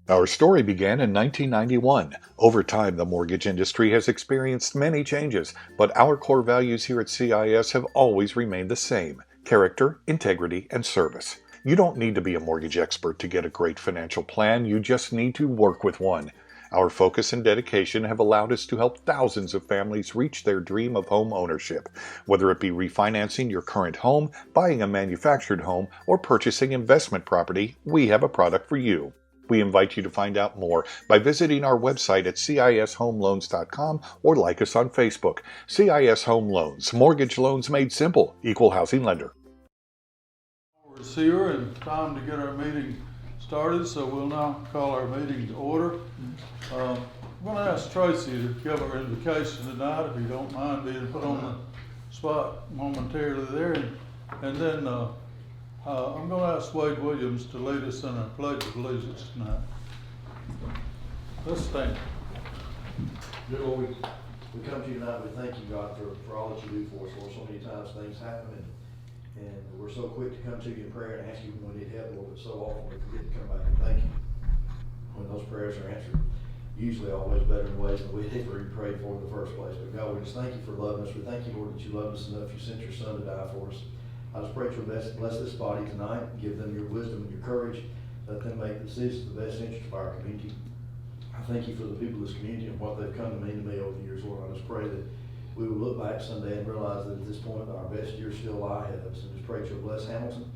Our story began in 1991. Over time, the mortgage industry has experienced many changes, but our core values here at CIS have always remained the same: character, integrity, and service. You don't need to be a mortgage expert to get a great financial plan, you just need to work with one. Our focus and dedication have allowed us to help thousands of families reach their dream of home ownership. Whether it be refinancing your current home, buying a manufactured home, or purchasing investment property, we have a product for you. We invite you to find out more by visiting our website at cishomeloans.com or like us on Facebook. CIS Home Loans, mortgage loans made simple, equal housing lender. It's here and time to get our meeting started, so we'll now call our meeting to order. I'm going to ask Tracy to give her invocation tonight, if you don't mind being put on the spot momentarily there. And then I'm going to ask Wade Williams to lead us in our Pledge of Allegiance tonight. Let's stand. Dear Lord, we come to you tonight. We thank you, God, for all that you do for us, Lord. So many times things happen, and we're so quick to come to you in prayer and ask you when we need help, Lord, but so often we forget to come back and thank you when those prayers are answered. Usually always better in ways than we ever even prayed for in the first place. But God, we just thank you for loving us. We thank you, Lord, that you loved us enough. You sent your son to die for us. I just pray that you'll bless this body tonight, give them your wisdom and your courage, let them make decisions in the best interest of our community. I thank you for the people of this community and what they've come to mean to me over the years, Lord. I just pray that we will look back someday and realize that at this point our best years still lie ahead of us. And just pray that you'll bless Hamilton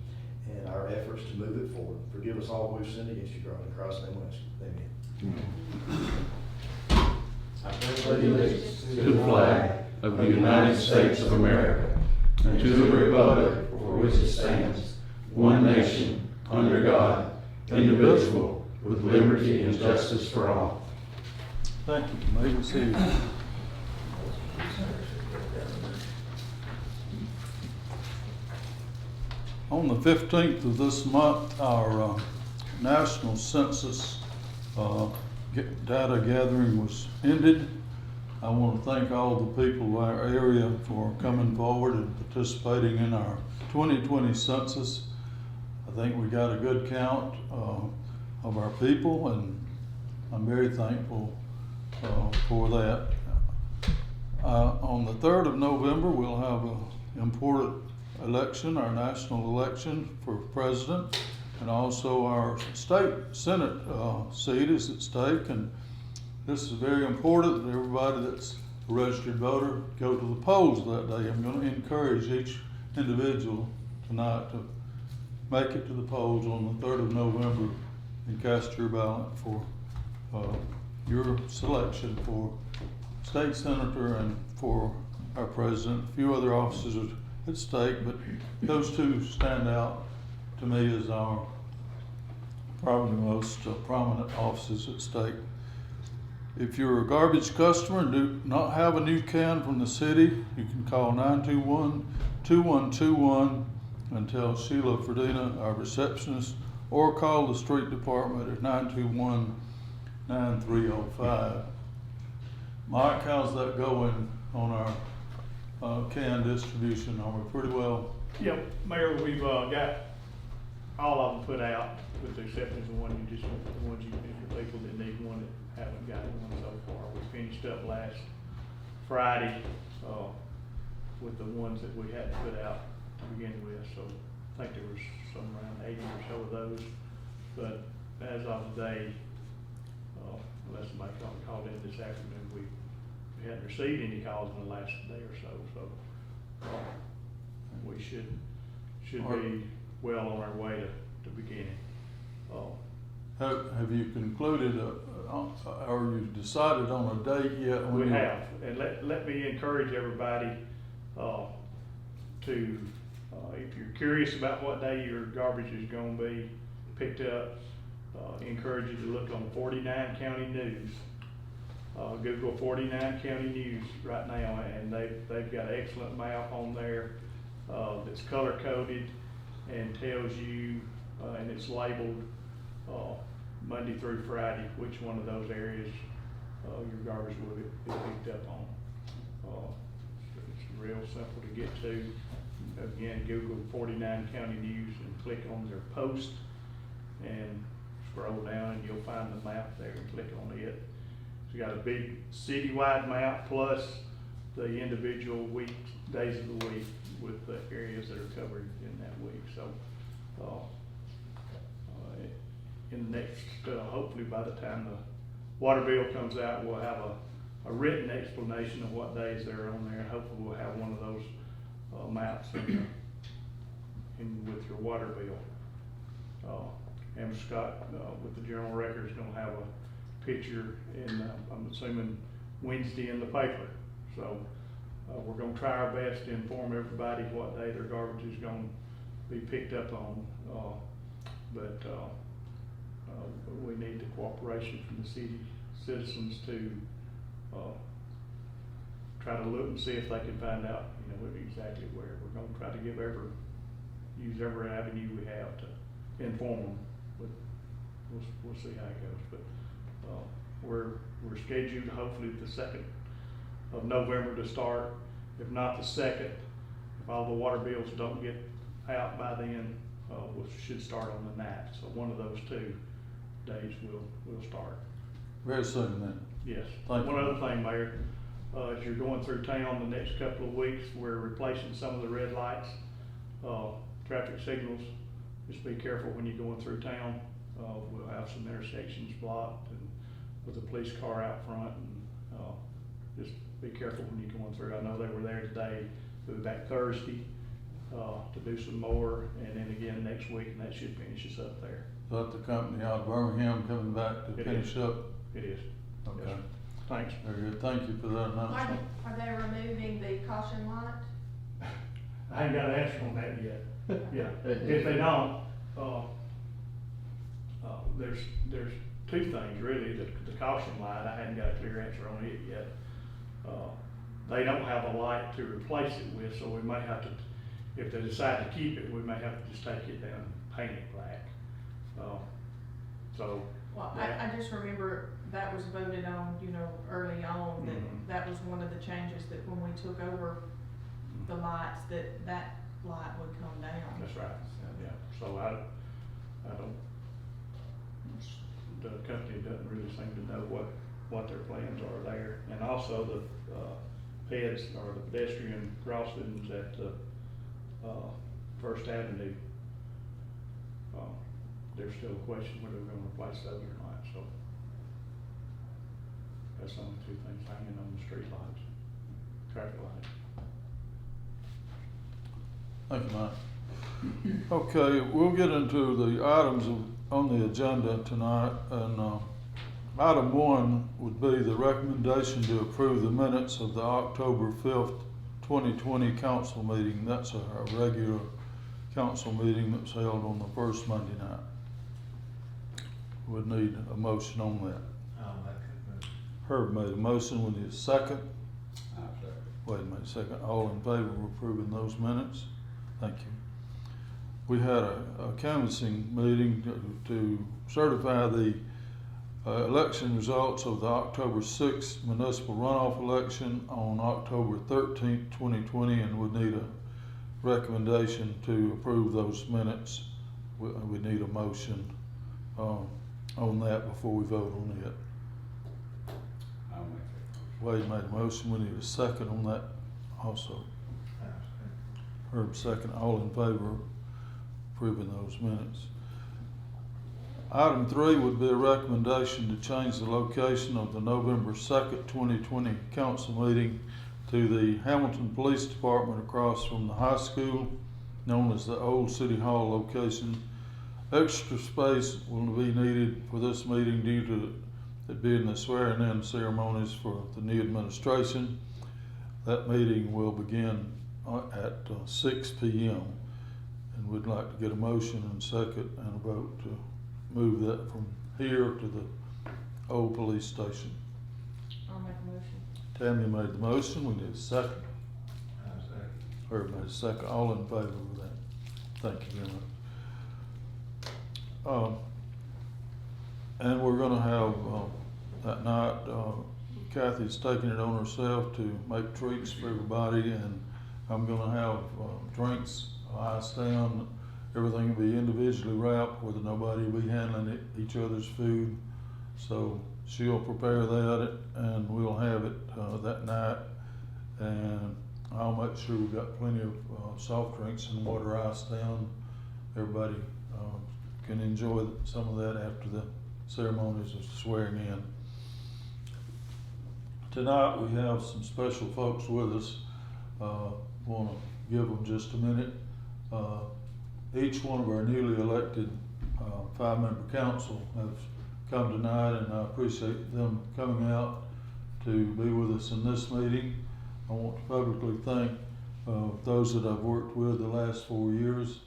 and our efforts to move it forward. Forgive us all we've sinned against you, God. In Christ's name we ask you. Amen. I pledge allegiance to the flag of the United States of America and to the republic for which it stands, one nation, under God, indivisible, with liberty and justice for all. Thank you. May we see you. On the 15th of this month, our national census data gathering was ended. I want to thank all the people of our area for coming forward and participating in our 2020 census. I think we got a good count of our people, and I'm very thankful for that. On the 3rd of November, we'll have an important election, our national election for president, and also our state senate seat is at stake. And this is very important that everybody that's a registered voter go to the polls that day. I'm going to encourage each individual tonight to make it to the polls on the 3rd of November and cast your ballot for your selection for state senator and for our president. A few other offices are at stake, but those two stand out to me as our probably most prominent offices at stake. If you're a garbage customer and do not have a new can from the city, you can call 921-2121 and tell Sheila Ferdina, our receptionist, or call the street department at 921-9305. Mike, how's that going on our can distribution? Are we pretty well? Yep, Mayor, we've got all of them put out, with the exception of the ones you the people that need one that haven't got one so far. We finished up last Friday with the ones that we hadn't put out to begin with. So I think there was somewhere around 80 or so of those. But as of today, unless somebody called in this afternoon, we hadn't received any calls in the last day or so. So we should be well on our way to beginning. Have you concluded or you decided on a date yet? We have, and let me encourage everybody to, if you're curious about what day your garbage is going to be picked up, encourage you to look on 49 County News. Google 49 County News right now, and they've got an excellent map on there that's color coded and tells you, and it's labeled Monday through Friday, which one of those areas your garbage will be picked up on. It's real simple to get to. Again, Google 49 County News and click on their post and scroll down and you'll find the map there and click on it. It's got a big citywide map plus the individual days of the week with the areas that are covered in that week. So, in the next, hopefully by the time the water bill comes out, we'll have a written explanation of what days they're on there. Hopefully we'll have one of those maps with your water bill. And Scott, with the Journal Record, is going to have a picture in, I'm assuming, Wednesday in the paper. So we're going to try our best to inform everybody what day their garbage is going to be picked up on. But we need the cooperation from the city citizens to try to look and see if they can find out, exactly where. We're going to try to use every avenue we have to inform them. But we'll see how it goes. But we're scheduled hopefully the 2nd of November to start. If not the 2nd, if all the water bills don't get out by then, we should start on the 9th. So one of those 2 days we'll start. Very soon then. Yes. Thank you. One other thing, Mayor, as you're going through town the next couple of weeks, we're replacing some of the red lights, traffic signals. Just be careful when you're going through town. We'll have some intersections blocked and with a police car out front, and just be careful when you're going through. I know they were there today. They'll be back Thursday to do some more, and then again next week, and that should finish us up there. Is that the company out of Birmingham coming back to It finish is. up? It is. Okay. Yes, sir. Thanks. Very good. Thank you for that announcement. Are they removing the caution light? I ain't got an answer on that yet. Yeah, if they don't, there's 2 things really. The caution light, I hadn't got a clear answer on it yet. They don't have a light to replace it with, so we may have to, if they decide to keep it, we may have to just take it down and paint it black. Well, I just remember that was voted on, early on, that was one of the changes, that when we took over the lights, that light would come down. That's right, yeah. So I don't, the company doesn't really seem to know what their plans are there. And also the PEDs, or the pedestrian crossings at First Avenue, there's still a question whether we're gonna replace those or not, so. That's only 2 things hanging on the street lights, traffic lights. Thank you, Mike. Okay, we'll get into the items on the agenda tonight, and item 1 would be the recommendation to approve the minutes of the October 5th, 2020 council meeting. That's our regular council meeting that was held on the first Monday night. Would need a motion on that. I'll make a motion. Herb made a motion. We need a second. I'll second. Wait a minute, second. All in favor of approving those minutes? Thank you. We had a canvassing meeting to certify the election results of the October 6th municipal runoff election on October 13th, 2020, and would need a recommendation to approve those minutes. We need a motion on that before we vote on it. I'll make that. Wade made a motion. We need a second on that also. Herb second. All in favor of approving those minutes. Item 3 would be a recommendation to change the location of the November 2nd, 2020 council meeting to the Hamilton Police Department across from the high school, known as the old City Hall location. Extra space will be needed for this meeting due to it being the swearing-in ceremonies for the new administration. That meeting will begin at 6 p.m. and we'd like to get a motion and second and a vote to move that from here to the old police station. I'll make a motion. Tammy made the motion. We need a second. I'll second. Herb made a second. All in favor of that? Thank you very much. And we're gonna have, that night, Kathy's taking it on herself to make treats for everybody, and I'm gonna have drinks, ice down, everything will be individually wrapped, whether nobody will be handling each other's food. So she'll prepare that, and we'll have it that night. And I'll make sure we've got plenty of soft drinks and water ice down. Everybody can enjoy some of that after the ceremonies of swearing in. Tonight we have some special folks with us. Want to give them just a minute. Each one of our newly elected 5-member council has come tonight, and I appreciate them coming out to be with us in this meeting. I want to publicly thank those that I've worked with the last 4 years.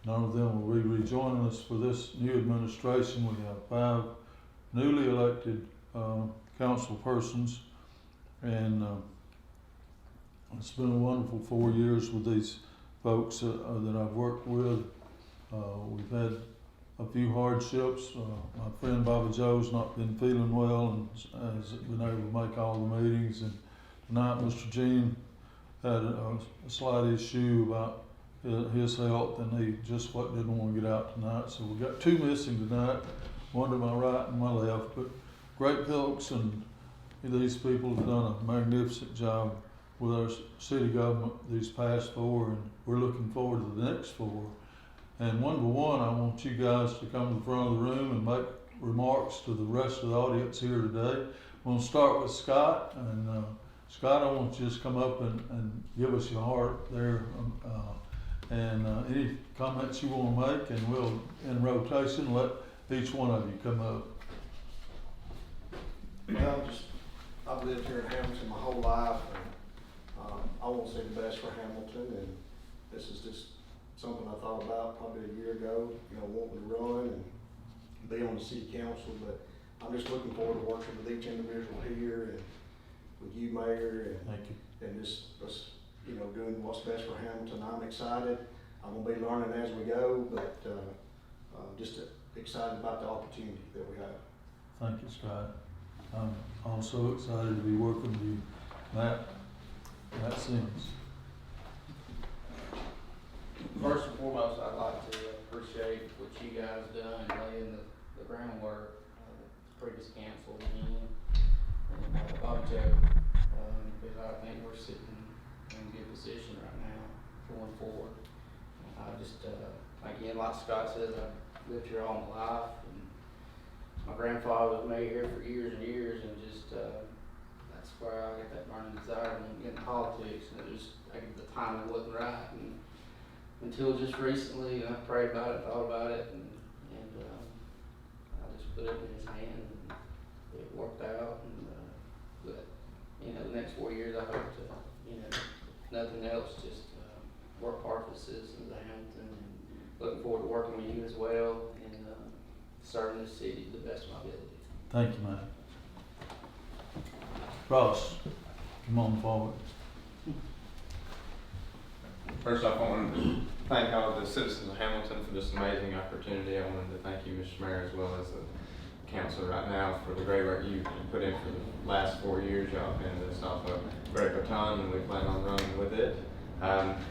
None of them will be rejoining us for this new administration. We have 5 newly elected council persons, and it's been a wonderful 4 years with these folks that I've worked with. We've had a few hardships. My friend Bobby Joe's not been feeling well and has been able to make all the meetings. And tonight, Mr. Gene had a slight issue about his health, and he just didn't want to get out tonight. So we got 2 missing tonight, one to my right and my left. But great folks, and these people have done a magnificent job with our city government these past 4, and we're looking forward to the next 4. And one by one, I want you guys to come to the front of the room and make remarks to the rest of the audience here today. We'll start with Scott, and Scott, I want you to just come up and give us your heart there, and any comments you want to make, and we'll, in rotation, let each one of you come up. Well, I've lived here in Hamilton my whole life, and I want to see the best for Hamilton, and this is just something I thought about probably a year ago, wanting to run and be on the city council. But I'm just looking forward to working with each individual here and with you, Mayor, and Thank you. and just doing what's best for Hamilton. I'm excited. I'm gonna be learning as we go, but just excited about the opportunity that we have. Thank you, Scott. I'm also excited to be working with you, Matt Sims. First and foremost, I'd like to appreciate what you guys done in laying the groundwork. Previous council again, and Bob Joe, because I think we're sitting in a good position right now going forward. I just, again, like Scott says, I've lived here all my life, and my grandfather was mayor here for years and years, and just, that's where I got that burning desire to get into politics, and it was, at the time it wasn't right, and until just recently, I prayed about it, thought about it, and I just put it in his hand, and it worked out. And but the next 4 years, I hope to, if nothing else, just work hard for the citizens of Hamilton, and looking forward to working with you as well, and serving the city to the best of my ability. Thank you, Matt. Ross, come on forward. First off, I wanted to thank all the citizens of Hamilton for this amazing opportunity. I wanted to thank you, Mr. Mayor, as well as the council right now for the great work you've put in for the last 4 years. Y'all have handed us off a great baton, and we plan on running with it.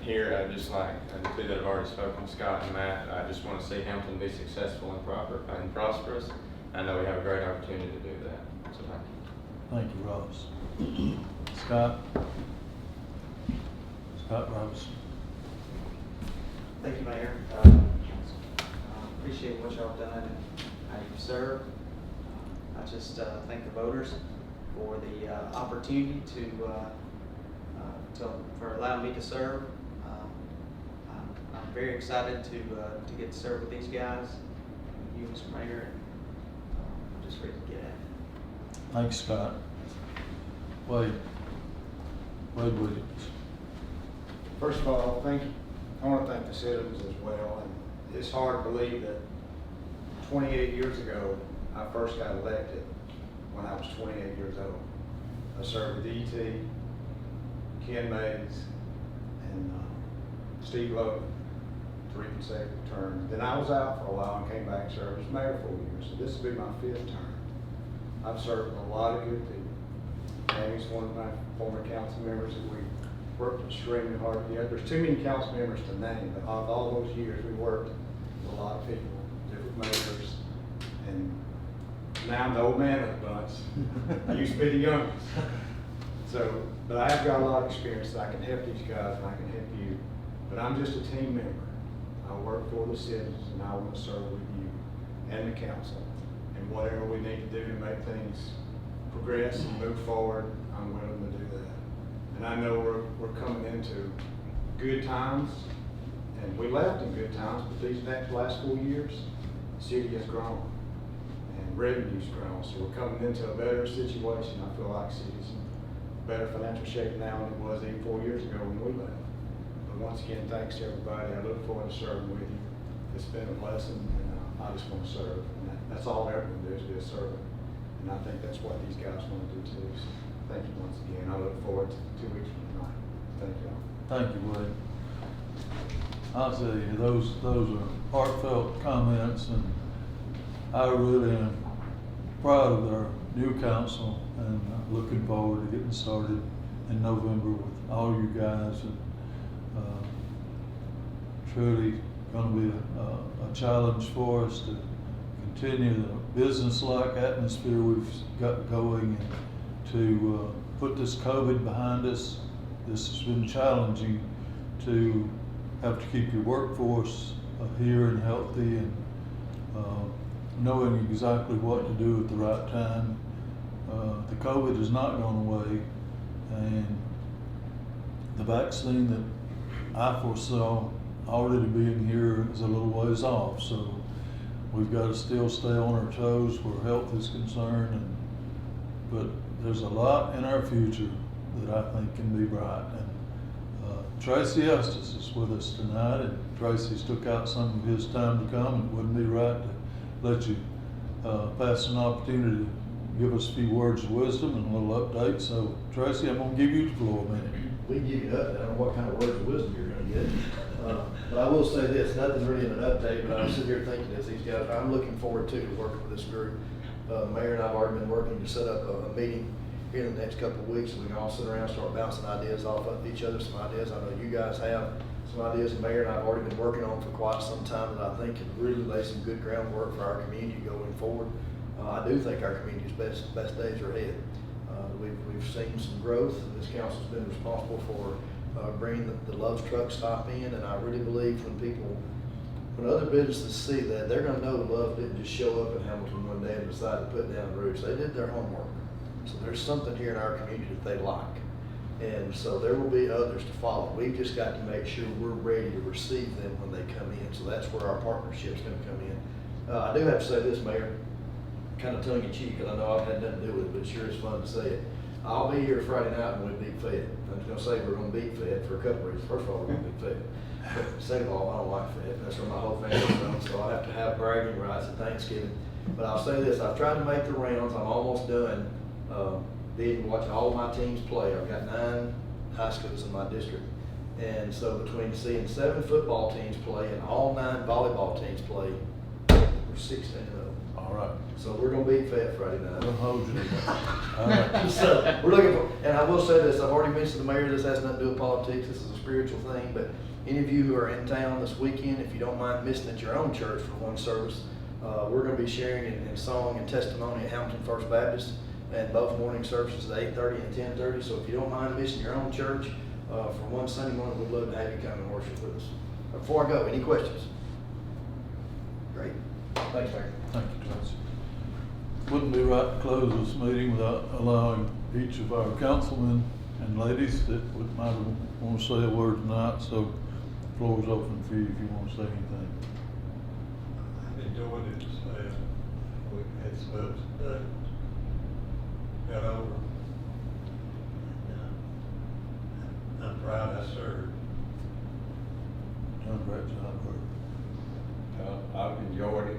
Here, I'd just like the 2 that have already spoken, Scott and Matt, I just want to see Hamilton be successful and prosperous. I know we have a great opportunity to do that. So thank you. Thank you, Ross. Scott Robinson. Thank you, Mayor. Appreciate what y'all done and how you serve. I just thank the voters for the opportunity for allowing me to serve. I'm very excited to get to serve with these guys, you, Mr. Mayor, and I'm just ready to get at it. Thanks, Scott. Wade Williams. First of all, I want to thank the citizens as well. And it's hard to believe that 28 years ago, I first got elected when I was 28 years old. I served with E.T., Ken Mays, and Steve Logan, 3 consecutive terms. Then I was out for a while and came back and served as mayor 4 years. So this will be my 5th term. I've served with a lot of good people. Tammy's one of my former council members that we worked extremely hard together. There's too many council members to name, but of all those years, we worked with a lot of people, different mayors, and now I'm the old man of the bunch. I used to be the youngest. So, but I have got a lot of experience, so I can help these guys and I can help you. But I'm just a team member. I work for the citizens and I want to serve with you and the council. And whatever we need to do to make things progress and move forward, I'm willing to do that. And I know we're coming into good times, and we left in good times, but these last 4 years, the city has grown and revenue's grown. So we're coming into a better situation. I feel like city's in better financial shape now than it was even 4 years ago when we left. But once again, thanks to everybody. I look forward to serving with you. It's been a blessing, and I just want to serve. And that's all I ever want to do is be a servant. And I think that's what these guys want to do too. So thank you once again. I look forward to 2 weeks from tonight. Thank you all. Thank you, Wade. I'll tell you, those are heartfelt comments, and I really am proud of our new council, and looking forward to getting started in November with all you guys. And truly going to be a challenge for us to continue the business-like atmosphere we've got going, and to put this COVID behind us. This has been challenging to have to keep your workforce here and healthy, and knowing exactly what to do at the right time. The COVID has not gone away, and the vaccine that I foresaw already being here is a little ways off, so we've got to still stay on our toes where health is concerned. But there's a lot in our future that I think can be bright. And Tracy Estes is with us tonight, and Tracy's took out some of his time to come, and it wouldn't be right to let you pass an opportunity to give us a few words of wisdom and a little update. So Tracy, I'm going to give you the floor a minute. We can give you an update. I don't know what kind of words of wisdom you're going to get. But I will say this, nothing really in an update, but I'm sitting here thinking as these guys, I'm looking forward to working with this group. The mayor and I have already been working to set up a meeting here in the next couple of weeks, so we can all sit around and start bouncing ideas off of each other, some ideas. I know you guys have some ideas the mayor and I have already been working on for quite some time that I think can really lay some good groundwork for our community going forward. I do think our community's best days are ahead. We've seen some growth, and this council's been responsible for bringing the Love's Truck Stop in, and I really believe when other businesses see that, they're gonna know Love didn't just show up in Hamilton one day and decide to put down roots. They did their homework. So there's something here in our community that they like. And so there will be others to follow. We've just got to make sure we're ready to receive them when they come in. So that's where our partnership's gonna come in. I do have to say this, Mayor, kind of tongue in cheek, because I know I've had nothing to do with it, but it sure is fun to say it. I'll be here Friday night when we beat Fed. I'm just gonna say we're gonna beat Fed for a couple of reasons. First of all, we're gonna beat Fed. But second of all, I don't like Fed. That's where my whole family's from, so I have to have bragging rights at Thanksgiving. But I'll say this, I've tried to make the rounds. I'm almost done being watching all my teams play. I've got 9 high schools in my district. And so between seeing 7 football teams play and all 9 volleyball teams play, we're 16-0. All right. So we're gonna beat Fed Friday night. We'll hold you to that. All right. So we're looking for, and I will say this, I've already mentioned to the mayor, this has nothing to do with politics, this is a spiritual thing, but any of you who are in town this weekend, if you don't mind missing at your own church for one service, we're gonna be sharing in song and testimony at Hamilton First Baptist, and both morning services at 8:30 and 10:30. So if you don't mind missing your own church for one Sunday morning, we'd love to have you come and worship with us. Before I go, any questions? Great. Thanks, Mayor. Thank you, Tracy. Wouldn't be right to close this meeting without allowing each of our councilmen and ladies that might want to say a word tonight. So the floor is open for you if you want to say anything. I've enjoyed it. We had some ups and downs. Got over. And I'm proud I served. Done a great job, Bert. I've enjoyed it.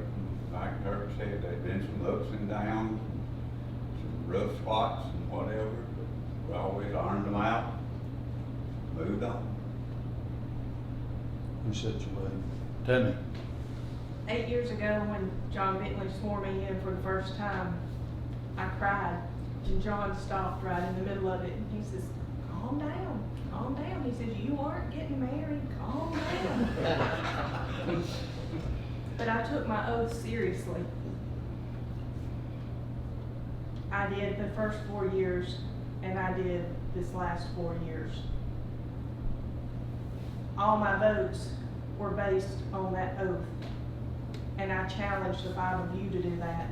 Like Kirk said, there's been some ups and downs, some rough spots and whatever, but we always ironed them out, moved on. Appreciate you, buddy. Tammy. 8 years ago, when John Bentley swore me in for the first time, I cried, and John stopped right in the middle of it, and he says, calm down, calm down. He says, you aren't getting married, calm down. But I took my oath seriously. I did the first 4 years, and I did this last 4 years. All my votes were based on that oath. And I challenge the 5 of you to do that.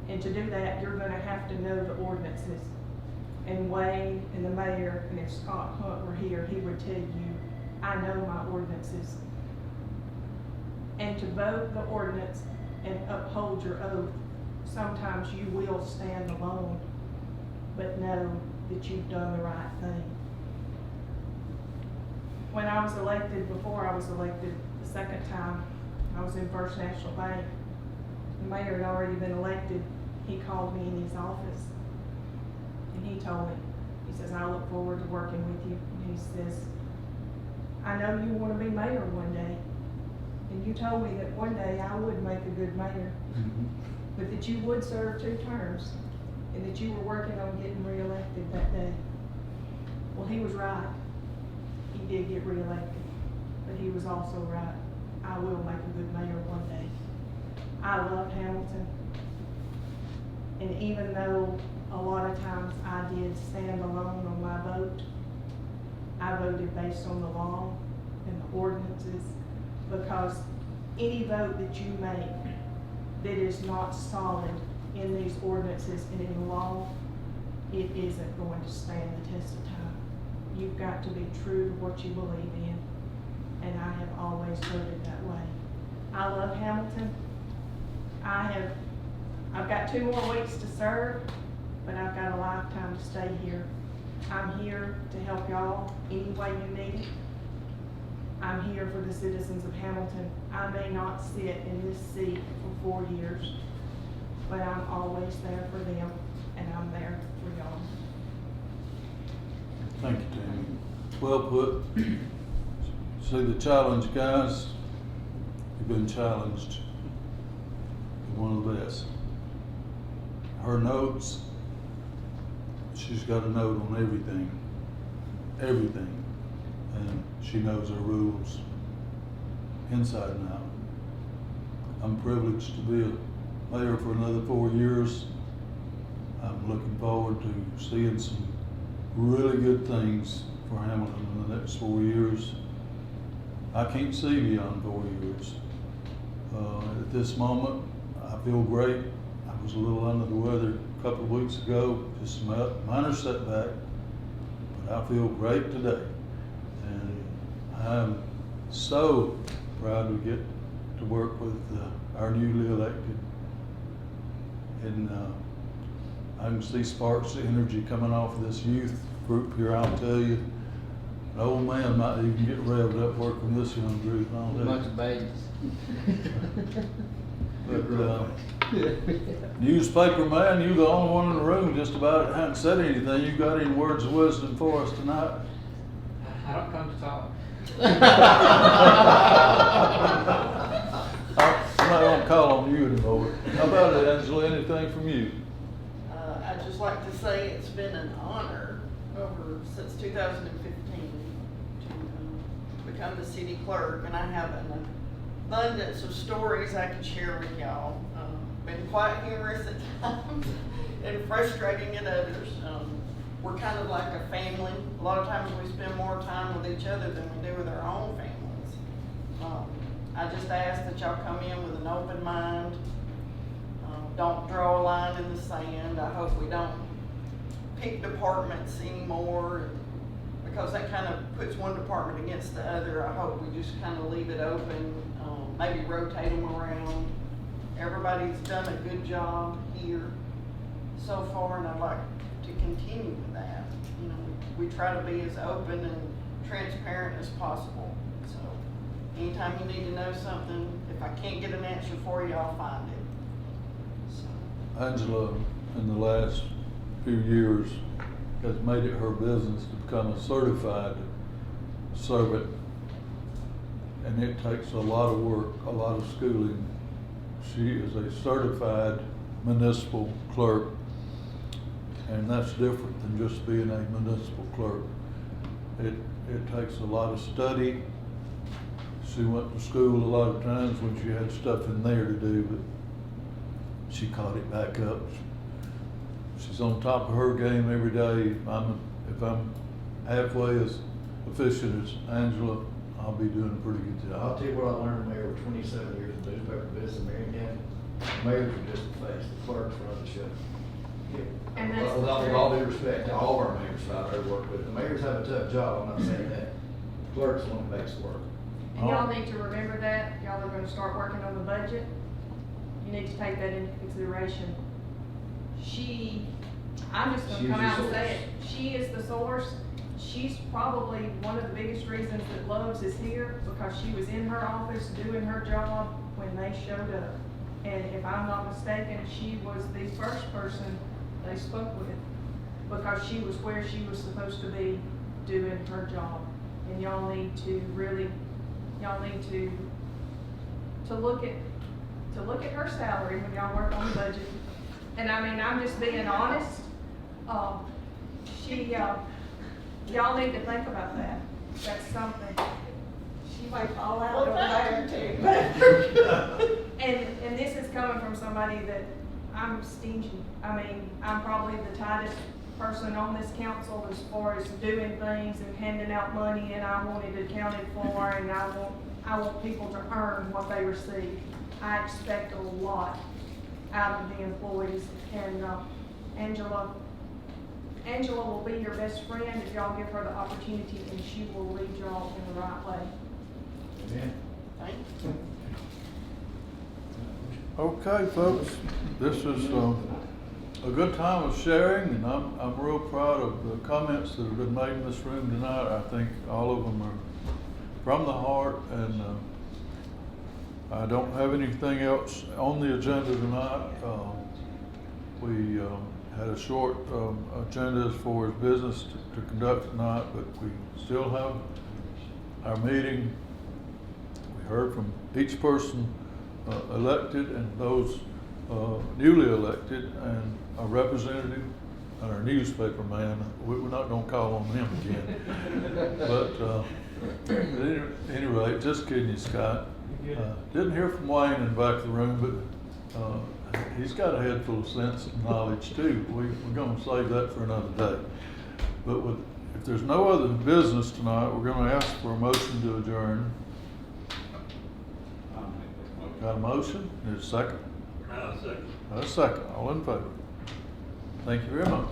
And to do that, you're gonna have to know the ordinances. And Wayne and the mayor, and if Scott Hunt were here, he would tell you, I know my ordinances. And to vote the ordinance and uphold your oath, sometimes you will stand alone, but know that you've done the right thing. When I was elected, before I was elected the second time, I was in First National Bank. The mayor had already been elected. He called me in his office and he told me, he says, I look forward to working with you. And he says, I know you want to be mayor one day. And you told me that one day I would make a good mayor, but that you would serve 2 terms and that you were working on getting reelected that day. Well, he was right. He did get reelected, but he was also right. I will make a good mayor one day. I love Hamilton. And even though a lot of times I did stand alone on my vote, I voted based on the law and the ordinances, because any vote that you make that is not solid in these ordinances and in the law, it isn't going to stand the test of time. You've got to be true to what you believe in, and I have always voted that way. I love Hamilton. I've got 2 more weeks to serve, but I've got a lifetime to stay here. I'm here to help y'all any way you need it. I'm here for the citizens of Hamilton. I may not sit in this seat for 4 years, but I'm always there for them, and I'm there for y'all. Thank you, Tammy. Well put. See the challenge, guys. You've been challenged. You're one of the best. Her notes, she's got a note on everything. Everything. And she knows her rules inside and out. I'm privileged to be a mayor for another 4 years. I'm looking forward to seeing some really good things for Hamilton in the next 4 years. I can't see beyond 4 years. At this moment, I feel great. I was a little under the weather a couple of weeks ago, just some minor setback, but I feel great today. And I'm so proud to get to work with our newly elected. And I can see sparks of energy coming off of this youth group here, I'll tell you. An old man might even get revved up working with this young group and all that. Bunch of babies. But newspaper man, you're the only one in the room just about that hadn't said anything. You got any words of wisdom for us tonight? I don't come to talk. I'm not gonna call on you anymore. How about it, Angela? Anything from you? I'd just like to say it's been an honor since 2015 to become the city clerk, and I have an abundance of stories I can share with y'all. Been quite humorous at times and frustrating at others. We're kind of like a family. A lot of times we spend more time with each other than we do with our own families. I just ask that y'all come in with an open mind. Don't draw a line in the sand. I hope we don't pick departments anymore, because that kind of puts one department against the other. I hope we just kind of leave it open, maybe rotate them around. Everybody's done a good job here so far, and I'd like to continue with that. You know, we try to be as open and transparent as possible. So anytime you need to know something, if I can't get an answer for you, I'll find it. So. Angela, in the last few years, has made it her business to become a certified servant. And it takes a lot of work, a lot of schooling. She is a certified municipal clerk, and that's different than just being a municipal clerk. it takes a lot of study. She went to school a lot of times when she had stuff in there to do, but she caught it back up. She's on top of her game every day. If I'm halfway as efficient as Angela, I'll be doing a pretty good I'll job. tell you what I learned, Mayor, with 27 years of newspaper business in Marion County. Mayors are just the face, the clerks run the show. And that's the With truth. all due respect to all our mayors out there work with, the mayors have a tough job, I'm not saying that. Clerks the one that makes it work. And y'all need to remember that, y'all are gonna start working on the budget. You need to take that into consideration. I'm just She gonna is come out the and say source. it, she is the source. She's probably one of the biggest reasons that Love's is here, because she was in her office doing her job when they showed up. And if I'm not mistaken, she was the first person they spoke with, because she was where she was supposed to be doing her job. And y'all need to really, y'all need to look at her salary when y'all work on the budget. And I mean, I'm just being honest. Y'all need to think about that. That's something. She might fall out over there. And this is coming from somebody that I'm stingy. I mean, I'm probably the tightest person on this council as far as doing things and handing out money, and I want it accounted for, and I want people to earn what they receive. I expect a lot out of the employees, and Angela will be your best friend if y'all give her the opportunity, and she will lead y'all in the right way. Amen. Thank you. Okay, folks, this is a good time of sharing, and I'm real proud of the comments that have been made in this room tonight. I think all of them are from the heart, and I don't have anything else on the agenda tonight. We had a short agenda as far as business to conduct tonight, but we still have our meeting. We heard from each person elected and those newly elected, and our representative and our newspaper man. We're not going to call on him again. But at any rate, just kidding you, Scott. Didn't hear from Wayne in the back of the room, but he's got a head full of sense and knowledge too. We're going to save that for another day. But if there's no other business tonight, we're going to ask for a motion to adjourn. Got a motion? There's a second? Second. A second. All in favor? Thank you very much.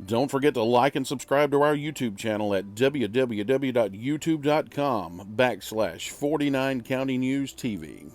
Don't forget to like and subscribe to our YouTube channel at www.youtube.com/49 County News TV.